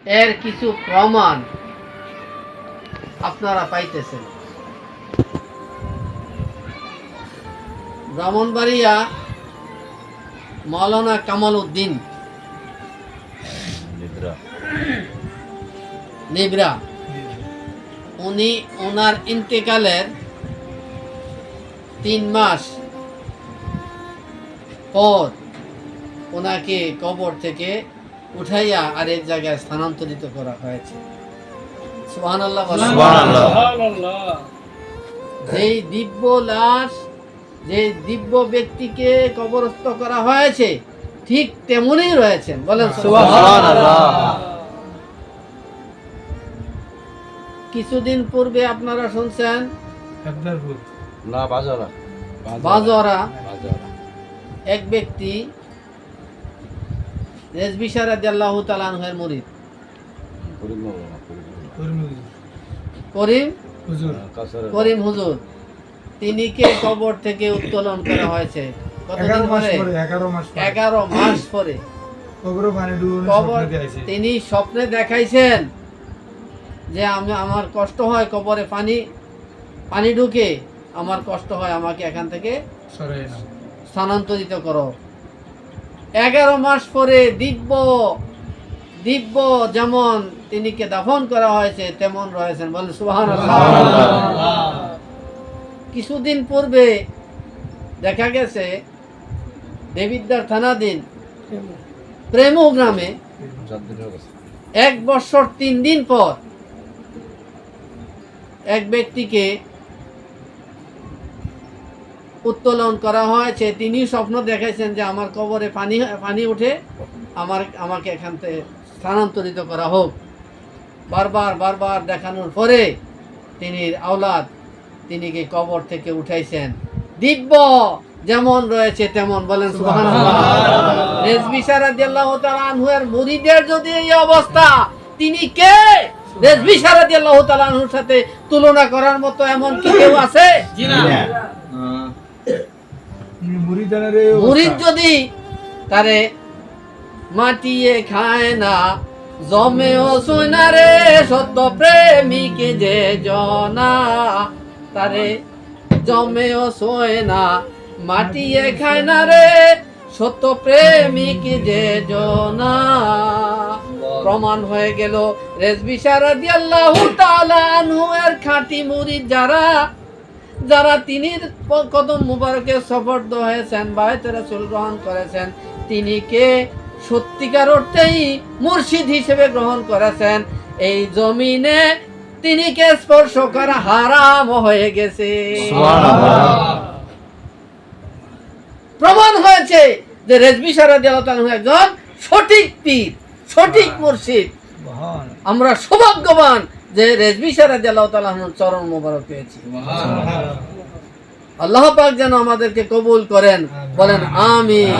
এর কিছু প্রমাণ আপনারা পাইতেছেন। ব্রাহ্মণবাড়িয়া মাওলানা কামাল উদ্দিন নিবরা, উনি ওনার ইন্তেকালের 3 মাস পর ওনাকে কবর থেকে উঠাইয়া আরেক জায়গায় স্থানান্তরিত করা হয়েছে। সুবহানাল্লাহ বলেন। যেই দিব্য লাশ, যে দিব্য ব্যক্তিকে কবরস্থ করা হয়েছে ঠিক তেমনই রয়েছেন, বলেন সুবহানাল্লাহ। কিছুদিন পূর্বে আপনারা শুনছেন বাজরা এক ব্যক্তি রেজভী শাহ রাদিয়াল্লাহু তাআলা আনহুর মুরিদ করিম হুজুর, তিনিকে কবর থেকে উত্তোলন করা হয়েছে কতদিন পরে? 11 মাস পরে। তিনি স্বপ্নে দেখাইছেন যে আমার কষ্ট হয়, কবরে পানি ঢুকে, আমার কষ্ট হয়, আমাকে এখান থেকে স্থানান্তরিত করো। 11 মাস পরে দিব্য যেমন তিনিকে দাফন করা হয়েছে তেমন রয়েছেন, বলেন সুবহানাল্লাহ। কিছুদিন পূর্বে দেখা গেছে দেবিদ্বার থানাধীন প্রেমু গ্রামে 1 বছর 3 দিন পর এক ব্যক্তিকে উত্তোলন করা হয়েছে। তিনি স্বপ্ন দেখাইছেন যে আমার কবরে পানি উঠে, আমাকে এখান থেকে স্থানান্তরিত করা হোক। বারবার দেখানোর পরে তিনি আওলাদ তিনিকে কবর থেকে উঠাইছেন, দিব্য যেমন রয়েছে তেমন, বলেন সুবহানাল্লাহ। রেজভী শাহ রাদিয়াল্লাহু তাআলা আনহুর মুরিদের যদি এই অবস্থা, তিনি কে? রেজভী শাহ রাদিয়াল্লাহু তাআলা আনহুর সাথে তুলনা করার মতো এমন কি কেউ আছে? জি না। মুরিদ যদি তারে মাটিয়ে খায় না, জমেও সোনা রে সত্য প্রেমিক যে জনা, তারে জমেও সোয় না, মাটিয়ে খায় না রে সত্য প্রেমিক যে জনা। প্রমাণ হয়ে গেল রেজভী শাহ রাদিয়াল্লাহু তাআলা আনহু এর খাঁটি মুরিদ যারা তিনির কদম মুবারকে সফরদ হয়েছেন, বায়াতে রাসূল গ্রহণ করেছেন, তিনিকে সত্যিকার অর্থেই মুর্শিদ হিসেবে গ্রহণ করেছেন, এই জমিনে তিনিকে স্পর্শ করা হারাম হয়ে গেছে। প্রমাণ হয়েছে যে রেজভী শাহ রাদিয়াল্লাহু তাআলা একজন সঠিক পীর, সঠিক মুর্শিদ। আমরা সৌভাগ্যবান যে রেজভী শাহ রাদিয়াল্লাহু তাআলা চরণ মোবারক পেয়েছি। আল্লাহ পাক যেন আমাদেরকে কবুল করেন, বলেন আমিন।